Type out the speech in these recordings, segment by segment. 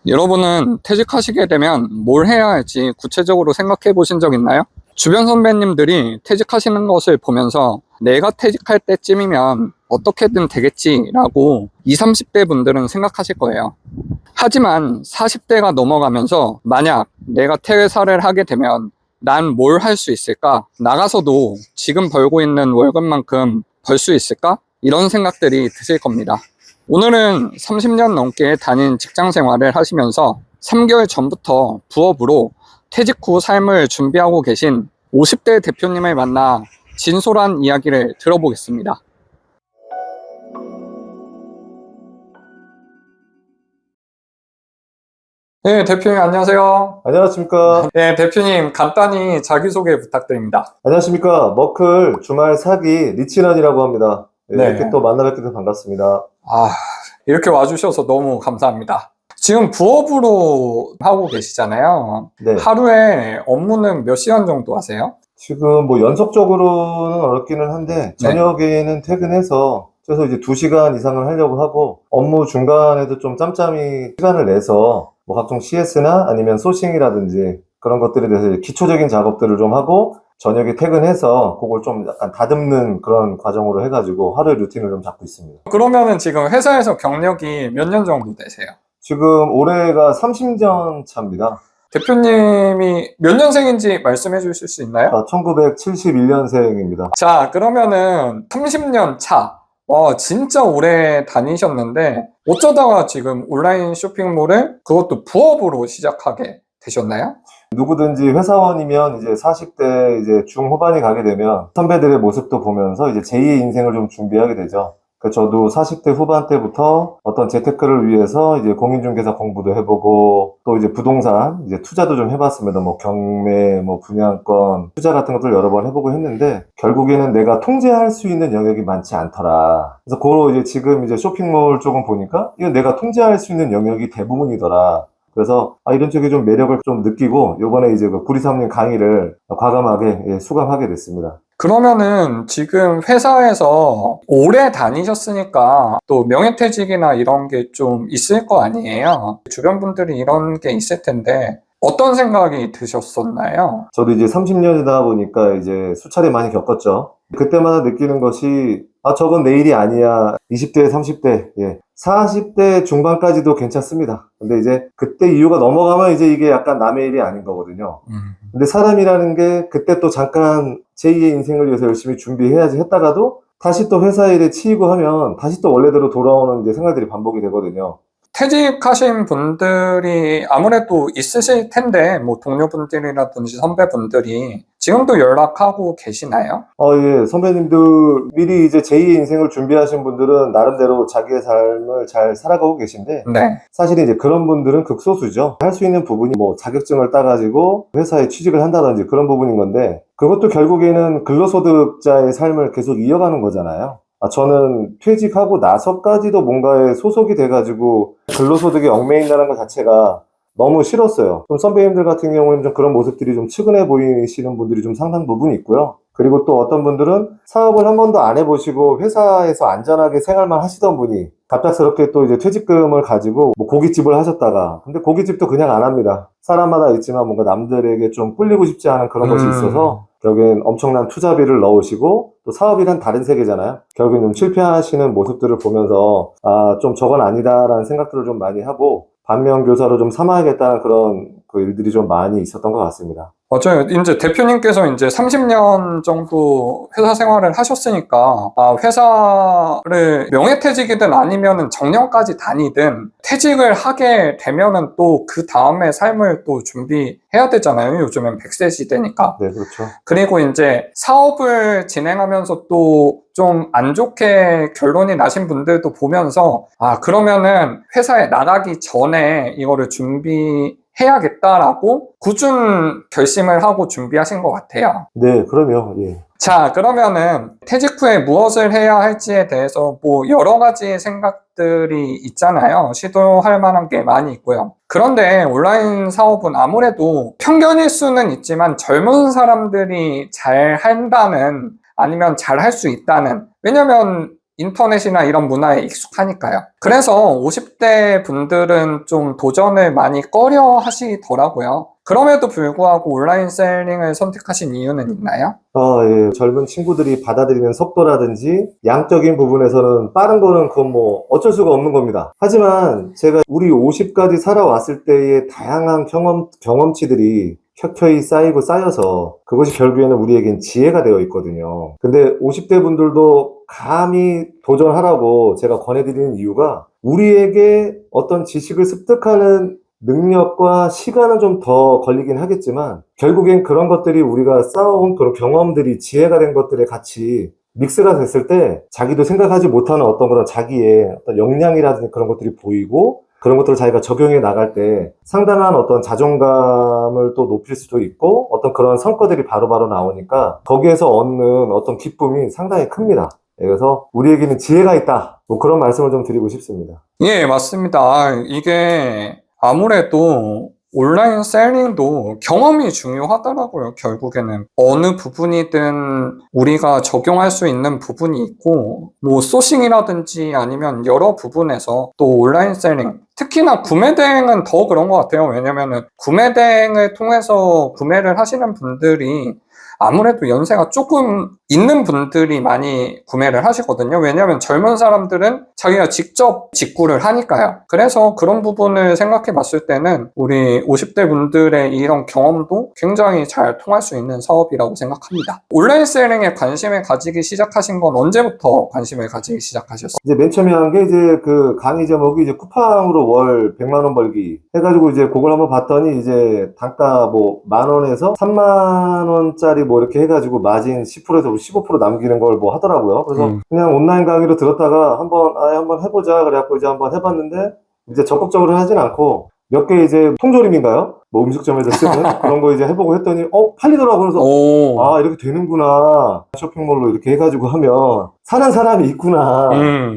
여러분은 퇴직하시게 되면 뭘 해야 할지 구체적으로 생각해 보신 적 있나요? 주변 선배님들이 퇴직하시는 것을 보면서 내가 퇴직할 때쯤이면 어떻게든 되겠지라고 20, 30대 분들은 생각하실 거예요. 하지만 40대가 넘어가면서 만약 내가 퇴사를 하게 되면 난 뭘 할 수 있을까? 나가서도 지금 벌고 있는 월급만큼 벌 수 있을까? 이런 생각들이 드실 겁니다. 오늘은 30년 넘게 다닌 직장 생활을 하시면서 3개월 전부터 부업으로 퇴직 후 삶을 준비하고 계신 50대 대표님을 만나 진솔한 이야기를 들어보겠습니다. 네, 대표님 안녕하세요. 안녕하십니까. 네, 대표님 간단히 자기소개 부탁드립니다. 안녕하십니까. 머클 주말 사기 리치런이라고 합니다. 네. 이렇게 또 만나뵙게 돼서 반갑습니다. 이렇게 와주셔서 너무 감사합니다. 지금 부업으로 하고 계시잖아요. 네. 하루에 업무는 몇 시간 정도 하세요? 지금 뭐 연속적으로는 어렵기는 한데 저녁에는 퇴근해서 그래서 이제 2시간 이상을 하려고 하고 업무 중간에도 좀 짬짬이 시간을 내서 뭐 각종 CS나 아니면 소싱이라든지 그런 것들에 대해서 기초적인 작업들을 좀 하고 저녁에 퇴근해서 그걸 좀 약간 다듬는 그런 과정으로 해가지고 하루의 루틴을 좀 잡고 있습니다. 그러면은 지금 회사에서 경력이 몇 년 정도 되세요? 지금 올해가 30년 차입니다. 대표님이 몇 년생인지 말씀해 주실 수 있나요? 1971년생입니다. 자, 그러면은 30년 차. 진짜 오래 다니셨는데 어쩌다가 지금 온라인 쇼핑몰을 그것도 부업으로 시작하게 되셨나요? 누구든지 회사원이면 이제 40대 이제 중후반이 가게 되면 선배들의 모습도 보면서 이제 제2의 인생을 좀 준비하게 되죠. 저도 40대 후반 때부터 어떤 재테크를 위해서 이제 공인중개사 공부도 해보고 또 이제 부동산 이제 투자도 좀 해봤습니다. 뭐 경매, 뭐 분양권, 투자 같은 것들 여러 번 해보고 했는데 결국에는 내가 통제할 수 있는 영역이 많지 않더라. 그래서 그로 이제 지금 이제 쇼핑몰 쪽은 보니까 이건 내가 통제할 수 있는 영역이 대부분이더라. 그래서 이런 쪽에 좀 매력을 좀 느끼고 요번에 이제 그 구리삼님 강의를 과감하게 수강하게 됐습니다. 그러면은 지금 회사에서 오래 다니셨으니까 또 명예퇴직이나 이런 게 좀 있을 거 아니에요? 주변 분들이 이런 게 있을 텐데 어떤 생각이 드셨었나요? 저도 이제 30년이다 보니까 이제 수차례 많이 겪었죠. 그때마다 느끼는 것이 저건 내 일이 아니야. 20대, 30대, 40대 중반까지도 괜찮습니다. 근데 이제 그때 이유가 넘어가면 이제 이게 약간 남의 일이 아닌 거거든요. 근데 사람이라는 게 그때 또 잠깐 제2의 인생을 위해서 열심히 준비해야지 했다가도 다시 또 회사 일에 치이고 하면 다시 또 원래대로 돌아오는 이제 생활들이 반복이 되거든요. 퇴직하신 분들이 아무래도 있으실 텐데, 뭐 동료분들이라든지 선배분들이 지금도 연락하고 계시나요? 예. 선배님들 미리 이제 제2의 인생을 준비하신 분들은 나름대로 자기의 삶을 잘 살아가고 계신데 네. 사실 이제 그런 분들은 극소수죠. 할 수 있는 부분이 뭐 자격증을 따가지고 회사에 취직을 한다든지 그런 부분인 건데 그것도 결국에는 근로소득자의 삶을 계속 이어가는 거잖아요. 저는 퇴직하고 나서까지도 뭔가에 소속이 돼가지고 근로소득에 얽매인다는 것 자체가 너무 싫었어요. 좀 선배님들 같은 경우에는 좀 그런 모습들이 좀 측은해 보이시는 분들이 좀 상당 부분 있고요. 그리고 또 어떤 분들은 사업을 한 번도 안 해보시고 회사에서 안전하게 생활만 하시던 분이 갑작스럽게 또 이제 퇴직금을 가지고 뭐 고깃집을 하셨다가 근데 고깃집도 그냥 안 합니다. 사람마다 있지만 뭔가 남들에게 좀 꿀리고 싶지 않은 그런 것이 있어서 결국엔 엄청난 투자비를 넣으시고 또 사업이란 다른 세계잖아요. 결국엔 좀 실패하시는 모습들을 보면서 좀 저건 아니다라는 생각들을 좀 많이 하고 반면교사로 좀 삼아야겠다는 그런 그 일들이 좀 많이 있었던 것 같습니다. 맞아요. 이제 대표님께서 이제 30년 정도 회사 생활을 하셨으니까, 회사를 명예퇴직이든 아니면은 정년까지 다니든 퇴직을 하게 되면은 또 그 다음에 삶을 또 준비해야 되잖아요. 요즘엔 100세 시대니까. 네, 그렇죠. 그리고 이제 사업을 진행하면서 또 좀 안 좋게 결론이 나신 분들도 보면서, 그러면은 회사에 나가기 전에 이거를 준비해야겠다라고 굳은 결심을 하고 준비하신 것 같아요. 네, 그럼요. 예. 자, 그러면은 퇴직 후에 무엇을 해야 할지에 대해서 뭐 여러 가지 생각들이 있잖아요. 시도할 만한 게 많이 있고요. 그런데 온라인 사업은 아무래도 편견일 수는 있지만 젊은 사람들이 잘 한다는 아니면 잘 할 수 있다는, 왜냐면 인터넷이나 이런 문화에 익숙하니까요. 그래서 50대 분들은 좀 도전을 많이 꺼려 하시더라고요. 그럼에도 불구하고 온라인 셀링을 선택하신 이유는 있나요? 예. 젊은 친구들이 받아들이는 속도라든지 양적인 부분에서는 빠른 거는 그건 뭐 어쩔 수가 없는 겁니다. 하지만 제가 우리 50까지 살아왔을 때의 다양한 경험치들이 켜켜이 쌓이고 쌓여서 그것이 결국에는 우리에겐 지혜가 되어 있거든요. 근데 50대 분들도 감히 도전하라고 제가 권해드리는 이유가 우리에게 어떤 지식을 습득하는 능력과 시간은 좀 더 걸리긴 하겠지만 결국엔 그런 것들이 우리가 쌓아온 그런 경험들이 지혜가 된 것들에 같이 믹스가 됐을 때 자기도 생각하지 못하는 어떤 그런 자기의 어떤 역량이라든지 그런 것들이 보이고 그런 것들을 자기가 적용해 나갈 때 상당한 어떤 자존감을 또 높일 수도 있고 어떤 그런 성과들이 바로바로 나오니까 거기에서 얻는 어떤 기쁨이 상당히 큽니다. 그래서 우리에게는 지혜가 있다. 뭐 그런 말씀을 좀 드리고 싶습니다. 예, 맞습니다. 이게 아무래도 온라인 셀링도 경험이 중요하더라고요, 결국에는. 어느 부분이든 우리가 적용할 수 있는 부분이 있고, 뭐, 소싱이라든지 아니면 여러 부분에서 또 온라인 셀링, 특히나 구매 대행은 더 그런 것 같아요. 왜냐면은 구매 대행을 통해서 구매를 하시는 분들이 아무래도 연세가 조금 있는 분들이 많이 구매를 하시거든요. 왜냐하면 젊은 사람들은 자기가 직접 직구를 하니까요. 그래서 그런 부분을 생각해 봤을 때는 우리 50대 분들의 이런 경험도 굉장히 잘 통할 수 있는 사업이라고 생각합니다. 온라인 셀링에 관심을 가지기 시작하신 건 언제부터 관심을 가지기 시작하셨어요? 이제 맨 처음에 한 게 이제 그 강의 제목이 이제 쿠팡으로 월 100만 원 벌기 해가지고 이제 그걸 한번 봤더니 이제 단가 뭐 10,000원에서 30,000원짜리 뭐 이렇게 해가지고 마진 10%에서 15% 남기는 걸 뭐 하더라고요. 그래서 그냥 온라인 강의로 들었다가 한번 해보자 그래갖고 이제 한번 해봤는데 이제 적극적으로 하진 않고 몇 개 이제 통조림인가요? 뭐 음식점에서 쓰는 그런 거 이제 해보고 했더니 팔리더라고요. 그래서 오, 이렇게 되는구나. 쇼핑몰로 이렇게 해가지고 하면 사는 사람이 있구나.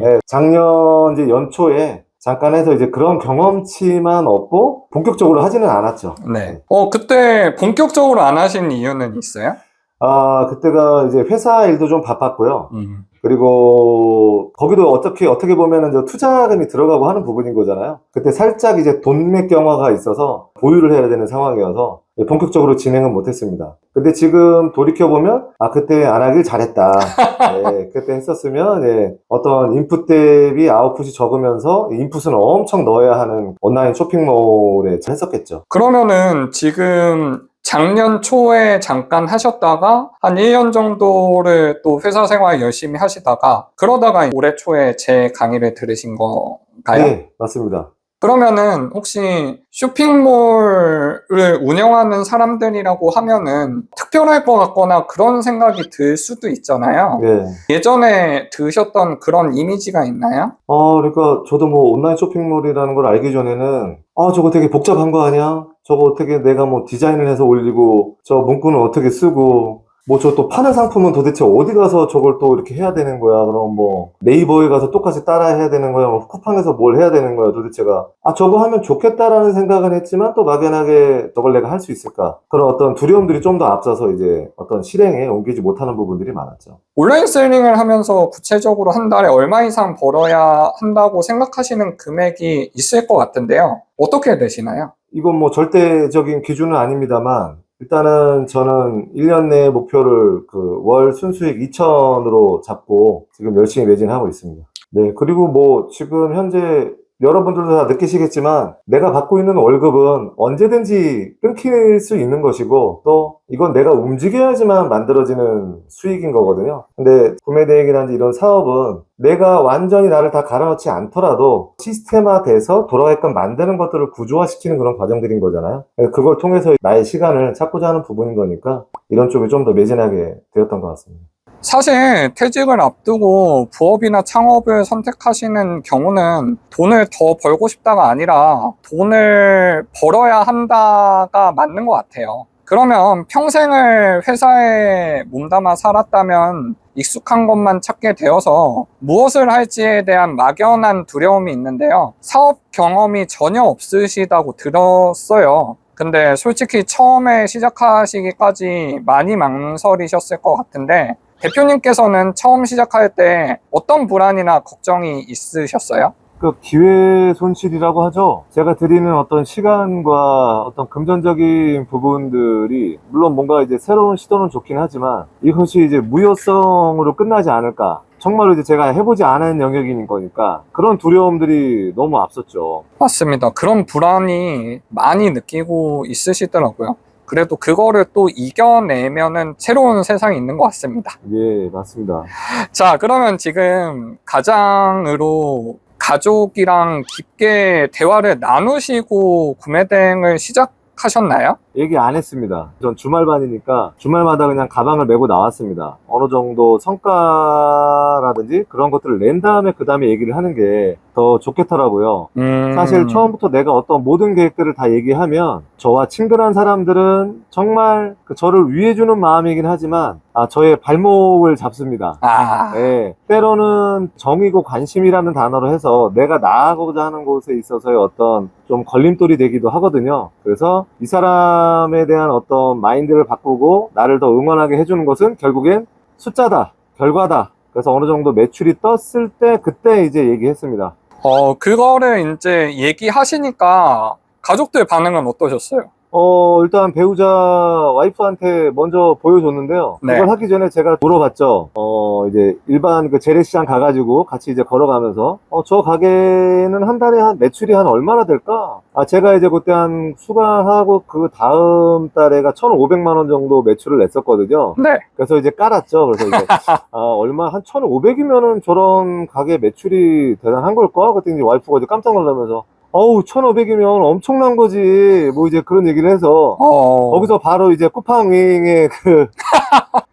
예, 작년 이제 연초에 잠깐 해서 이제 그런 경험치만 얻고 본격적으로 하지는 않았죠. 네. 그때 본격적으로 안 하신 이유는 있어요? 그때가 이제 회사 일도 좀 바빴고요. 음. 그리고 거기도 어떻게 보면은 저 투자금이 들어가고 하는 부분인 거잖아요. 그때 살짝 이제 돈맥 경화가 있어서 보유를 해야 되는 상황이어서 본격적으로 진행은 못했습니다. 근데 지금 돌이켜보면 그때 안 하길 잘했다. 예, 그때 했었으면 어떤 인풋 대비 아웃풋이 적으면서 인풋은 엄청 넣어야 하는 온라인 쇼핑몰에 했었겠죠. 그러면은 지금 작년 초에 잠깐 하셨다가 한 1년 정도를 또 회사 생활 열심히 하시다가 그러다가 올해 초에 제 강의를 들으신 건가요? 네, 맞습니다. 그러면은 혹시 쇼핑몰을 운영하는 사람들이라고 하면은 특별할 것 같거나 그런 생각이 들 수도 있잖아요. 네. 예전에 드셨던 그런 이미지가 있나요? 그러니까 저도 뭐 온라인 쇼핑몰이라는 걸 알기 전에는 저거 되게 복잡한 거 아니야? 저거 어떻게 내가 뭐 디자인을 해서 올리고 저 문구는 어떻게 쓰고 뭐 저 또 파는 상품은 도대체 어디 가서 저걸 또 이렇게 해야 되는 거야? 그럼 뭐 네이버에 가서 똑같이 따라 해야 되는 거야? 뭐 쿠팡에서 뭘 해야 되는 거야? 도대체가 저거 하면 좋겠다라는 생각은 했지만 또 막연하게 저걸 내가 할 수 있을까? 그런 어떤 두려움들이 좀 더 앞서서 이제 어떤 실행에 옮기지 못하는 부분들이 많았죠. 온라인 셀링을 하면서 구체적으로 한 달에 얼마 이상 벌어야 한다고 생각하시는 금액이 있을 것 같은데요. 어떻게 되시나요? 이건 뭐 절대적인 기준은 아닙니다만 일단은 저는 1년 내 목표를 그 월 순수익 2천으로 잡고 지금 열심히 매진하고 있습니다. 네, 그리고 뭐 지금 현재 여러분들도 다 느끼시겠지만 내가 받고 있는 월급은 언제든지 끊길 수 있는 것이고 또 이건 내가 움직여야지만 만들어지는 수익인 거거든요. 근데 구매 대행이라든지 이런 사업은 내가 완전히 나를 다 갈아넣지 않더라도 시스템화돼서 돌아가게끔 만드는 것들을 구조화시키는 그런 과정들인 거잖아요. 그걸 통해서 나의 시간을 찾고자 하는 부분인 거니까 이런 쪽에 좀 더 매진하게 되었던 것 같습니다. 사실 퇴직을 앞두고 부업이나 창업을 선택하시는 경우는 돈을 더 벌고 싶다가 아니라 돈을 벌어야 한다가 맞는 것 같아요. 그러면 평생을 회사에 몸담아 살았다면 익숙한 것만 찾게 되어서 무엇을 할지에 대한 막연한 두려움이 있는데요. 사업 경험이 전혀 없으시다고 들었어요. 근데 솔직히 처음에 시작하시기까지 많이 망설이셨을 것 같은데 대표님께서는 처음 시작할 때 어떤 불안이나 걱정이 있으셨어요? 그 기회 손실이라고 하죠. 제가 드리는 어떤 시간과 어떤 금전적인 부분들이 물론 뭔가 이제 새로운 시도는 좋긴 하지만 이것이 이제 무효성으로 끝나지 않을까. 정말로 이제 제가 해보지 않은 영역인 거니까 그런 두려움들이 너무 앞섰죠. 맞습니다. 그런 불안이 많이 느끼고 있으시더라고요. 그래도 그거를 또 이겨내면은 새로운 세상이 있는 것 같습니다. 예, 맞습니다. 자, 그러면 지금 가장으로 가족이랑 깊게 대화를 나누시고 구매 대행을 시작하셨나요? 얘기 안 했습니다. 전 주말반이니까 주말마다 그냥 가방을 메고 나왔습니다. 어느 정도 성과라든지 그런 것들을 낸 다음에 그 다음에 얘기를 하는 게 더 좋겠더라고요. 사실 처음부터 내가 어떤 모든 계획들을 다 얘기하면 저와 친근한 사람들은 정말 저를 위해주는 마음이긴 하지만 저의 발목을 잡습니다. 예, 때로는 정이고 관심이라는 단어로 해서 내가 나아가고자 하는 곳에 있어서의 어떤 좀 걸림돌이 되기도 하거든요. 그래서 이 사람에 대한 어떤 마인드를 바꾸고 나를 더 응원하게 해주는 것은 결국엔 숫자다, 결과다. 그래서 어느 정도 매출이 떴을 때 그때 이제 얘기했습니다. 그거를 이제 얘기하시니까 가족들 반응은 어떠셨어요? 일단 배우자 와이프한테 먼저 보여줬는데요. 네. 그걸 하기 전에 제가 물어봤죠. 이제 일반 그 재래시장 가가지고 같이 이제 걸어가면서, 저 가게는 한 달에 매출이 한 얼마나 될까? 제가 이제 그때 한 수강하고 그 다음 달에가 1,500만 원 정도 매출을 냈었거든요. 네. 그래서 이제 깔았죠. 그래서 이제, 얼마, 한 1,500이면은 저런 가게 매출이 대단한 걸까? 그때 이제 와이프가 이제 깜짝 놀라면서, 1,500이면 엄청난 거지. 뭐 이제 그런 얘기를 해서 거기서 바로 이제 쿠팡윙의 그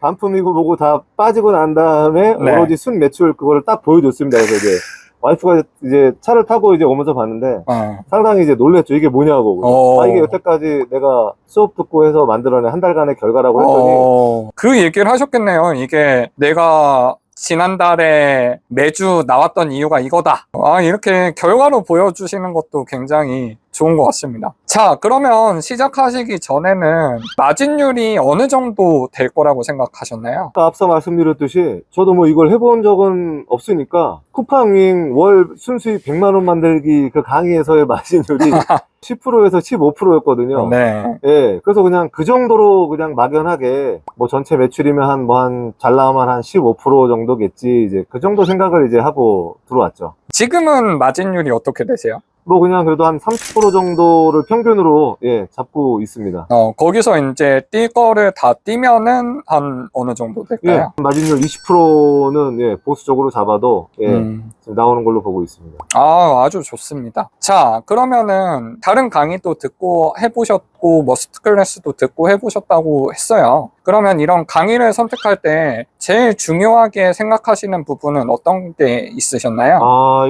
반품이고 뭐고 다 빠지고 난 다음에 네. 오로지 순 매출 그거를 딱 보여줬습니다. 그래서 이제 와이프가 이제 차를 타고 이제 오면서 봤는데 상당히 이제 놀랬죠. 이게 뭐냐고. 이게 여태까지 내가 수업 듣고 해서 만들어낸 한 달간의 결과라고 했더니 그 얘기를 하셨겠네요. 이게 내가 지난달에 매주 나왔던 이유가 이거다. 이렇게 결과로 보여주시는 것도 굉장히 좋은 것 같습니다. 자, 그러면 시작하시기 전에는 마진율이 어느 정도 될 거라고 생각하셨나요? 아까 앞서 말씀드렸듯이 저도 뭐 이걸 해본 적은 없으니까 쿠팡윙 월 순수익 100만 원 만들기 그 강의에서의 마진율이 10%에서 15%였거든요. 네. 예, 그래서 그냥 그 정도로 그냥 막연하게 뭐 전체 매출이면 잘 나오면 한 15% 정도겠지. 이제 그 정도 생각을 이제 하고 들어왔죠. 지금은 마진율이 어떻게 되세요? 뭐 그냥 그래도 한 30% 정도를 평균으로 잡고 있습니다. 거기서 이제 뛸 거를 다 뛰면은 한 어느 정도 될까요? 마진율 20%는 보수적으로 잡아도 지금 나오는 걸로 보고 있습니다. 아주 좋습니다. 자, 그러면은 다른 강의도 듣고 해보셨고 머스트 클래스도 듣고 해보셨다고 했어요. 그러면 이런 강의를 선택할 때 제일 중요하게 생각하시는 부분은 어떤 게 있으셨나요?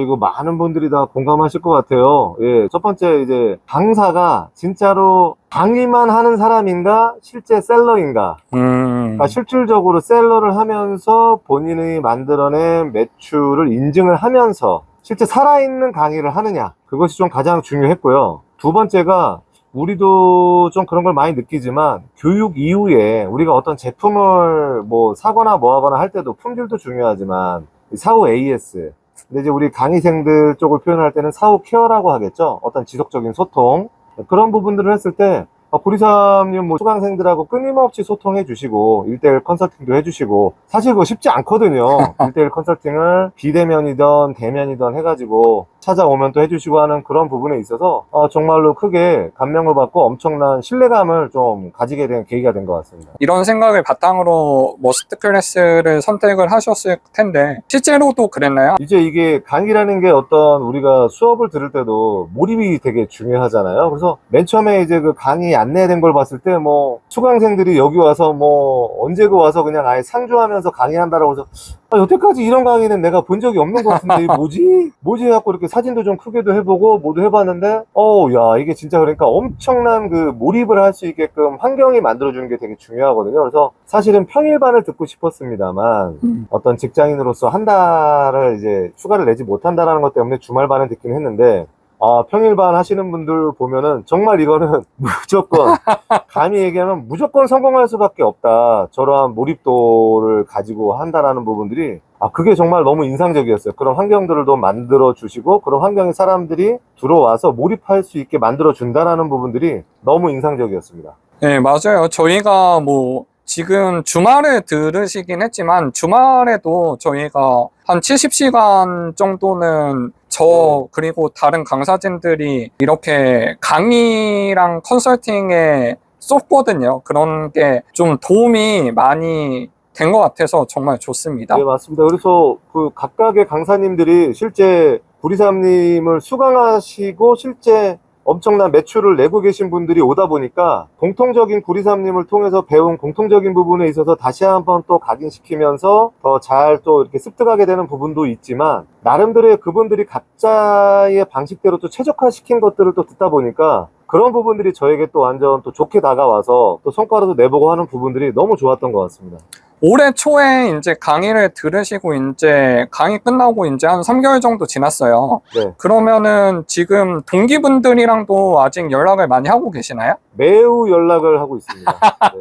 이거 많은 분들이 다 공감하실 것 같아요. 첫 번째 이제 강사가 진짜로 강의만 하는 사람인가 실제 셀러인가. 그러니까 실질적으로 셀러를 하면서 본인이 만들어낸 매출을 인증을 하면서 실제 살아있는 강의를 하느냐, 그것이 좀 가장 중요했고요. 두 번째가 우리도 좀 그런 걸 많이 느끼지만 교육 이후에 우리가 어떤 제품을 뭐 사거나 뭐 하거나 할 때도 품질도 중요하지만 사후 AS, 근데 이제 우리 강의생들 쪽을 표현할 때는 사후 케어라고 하겠죠. 어떤 지속적인 소통, 그런 부분들을 했을 때 구리삼님 뭐 수강생들하고 끊임없이 소통해 주시고 1대1 컨설팅도 해주시고 사실 그거 쉽지 않거든요. 1대1 컨설팅을 비대면이든 대면이든 해가지고 찾아오면 또 해주시고 하는 그런 부분에 있어서 정말로 크게 감명을 받고 엄청난 신뢰감을 좀 가지게 된 계기가 된 것 같습니다. 이런 생각을 바탕으로 머스트 클래스를 선택을 하셨을 텐데 실제로도 그랬나요? 이제 이게 강의라는 게 어떤 우리가 수업을 들을 때도 몰입이 되게 중요하잖아요. 그래서 맨 처음에 이제 그 강의 안내된 걸 봤을 때 뭐 수강생들이 여기 와서 뭐 언제고 와서 그냥 아예 상주하면서 강의한다라고 해서 여태까지 이런 강의는 내가 본 적이 없는 것 같은데 뭐지 해갖고 이렇게 사진도 좀 크게도 해보고 뭐도 해봤는데 야 이게 진짜 그러니까 엄청난 그 몰입을 할 수 있게끔 환경이 만들어주는 게 되게 중요하거든요. 그래서 사실은 평일반을 듣고 싶었습니다만 어떤 직장인으로서 한 달을 이제 휴가를 내지 못한다라는 것 때문에 주말반을 듣긴 했는데 평일반 하시는 분들 보면은 정말 이거는 무조건, 감히 얘기하면 무조건 성공할 수밖에 없다. 저러한 몰입도를 가지고 한다라는 부분들이, 그게 정말 너무 인상적이었어요. 그런 환경들을 좀 만들어 주시고, 그런 환경에 사람들이 들어와서 몰입할 수 있게 만들어 준다라는 부분들이 너무 인상적이었습니다. 네, 맞아요. 저희가 뭐 지금 주말에 들으시긴 했지만 주말에도 저희가 한 70시간 정도는 그리고 다른 강사진들이 이렇게 강의랑 컨설팅에 쏟거든요. 그런 게 좀 도움이 많이 된 것 같아서 정말 좋습니다. 네, 맞습니다. 그래서 그 각각의 강사님들이 실제 구리삼님을 수강하시고 실제 엄청난 매출을 내고 계신 분들이 오다 보니까 공통적인 구리삼님을 통해서 배운 공통적인 부분에 있어서 다시 한번 또 각인시키면서 더 잘 또 이렇게 습득하게 되는 부분도 있지만, 나름대로의 그분들이 각자의 방식대로 또 최적화시킨 것들을 또 듣다 보니까 그런 부분들이 저에게 또 완전 또 좋게 다가와서 또 성과로도 내보고 하는 부분들이 너무 좋았던 것 같습니다. 올해 초에 이제 강의를 들으시고 이제 강의 끝나고 이제 한 3개월 정도 지났어요. 네. 그러면은 지금 동기분들이랑도 아직 연락을 많이 하고 계시나요? 매우 연락을 하고 있습니다. 네.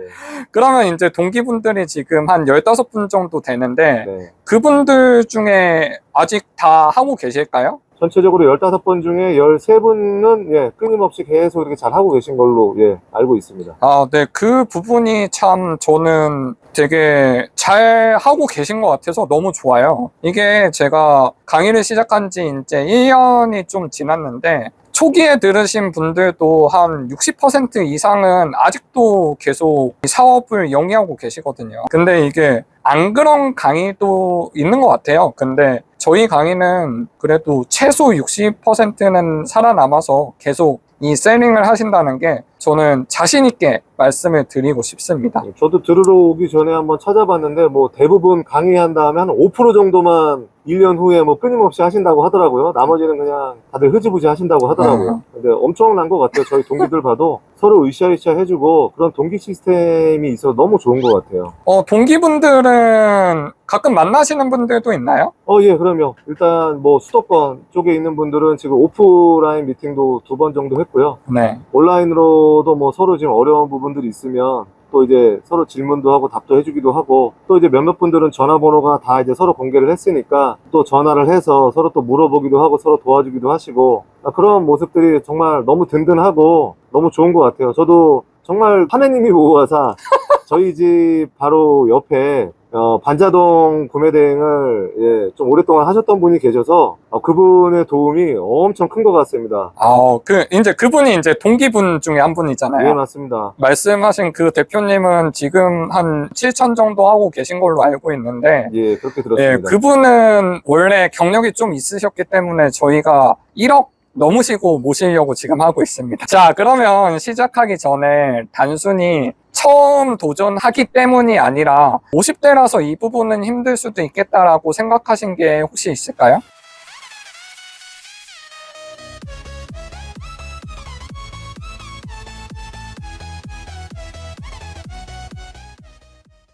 그러면 이제 동기분들이 지금 한 15분 정도 되는데 네. 그분들 중에 아직 다 하고 계실까요? 전체적으로 15번 중에 13분은 끊임없이 계속 이렇게 잘 하고 계신 걸로 알고 있습니다. 네. 그 부분이 참 저는 되게 잘 하고 계신 것 같아서 너무 좋아요. 이게 제가 강의를 시작한 지 이제 1년이 좀 지났는데 초기에 들으신 분들도 한 60% 이상은 아직도 계속 사업을 영위하고 계시거든요. 근데 이게 안 그런 강의도 있는 것 같아요. 근데 저희 강의는 그래도 최소 60%는 살아남아서 계속 이 셀링을 하신다는 게 저는 자신 있게 말씀을 드리고 싶습니다. 저도 들으러 오기 전에 한번 찾아봤는데 뭐 대부분 강의한 다음에 한 5% 정도만 1년 후에 뭐 끊임없이 하신다고 하더라고요. 나머지는 그냥 다들 흐지부지 하신다고 하더라고요. 근데 엄청난 것 같아요. 저희 동기들 봐도 서로 으쌰으쌰 해주고 그런 동기 시스템이 있어서 너무 좋은 것 같아요. 동기분들은 가끔 만나시는 분들도 있나요? 예, 그럼요. 일단 뭐 수도권 쪽에 있는 분들은 지금 오프라인 미팅도 2번 정도 했고요. 네. 온라인으로도 뭐 서로 지금 어려운 부분들이 있으면 또 이제 서로 질문도 하고 답도 해주기도 하고, 또 이제 몇몇 분들은 전화번호가 다 이제 서로 공개를 했으니까 또 전화를 해서 서로 또 물어보기도 하고 서로 도와주기도 하시고, 그런 모습들이 정말 너무 든든하고 너무 좋은 것 같아요. 저도 정말 하느님이 보호하사 저희 집 바로 옆에 반자동 구매대행을 좀 오랫동안 하셨던 분이 계셔서 그분의 도움이 엄청 큰 것 같습니다. 이제 그분이 이제 동기분 중에 한 분이잖아요. 예, 맞습니다. 말씀하신 그 대표님은 지금 한 7천 정도 하고 계신 걸로 알고 있는데, 예, 그렇게 들었습니다. 그분은 원래 경력이 좀 있으셨기 때문에 저희가 1억 넘으시고 모시려고 지금 하고 있습니다. 자, 그러면 시작하기 전에 단순히 처음 도전하기 때문이 아니라 50대라서 이 부분은 힘들 수도 있겠다라고 생각하신 게 혹시 있을까요?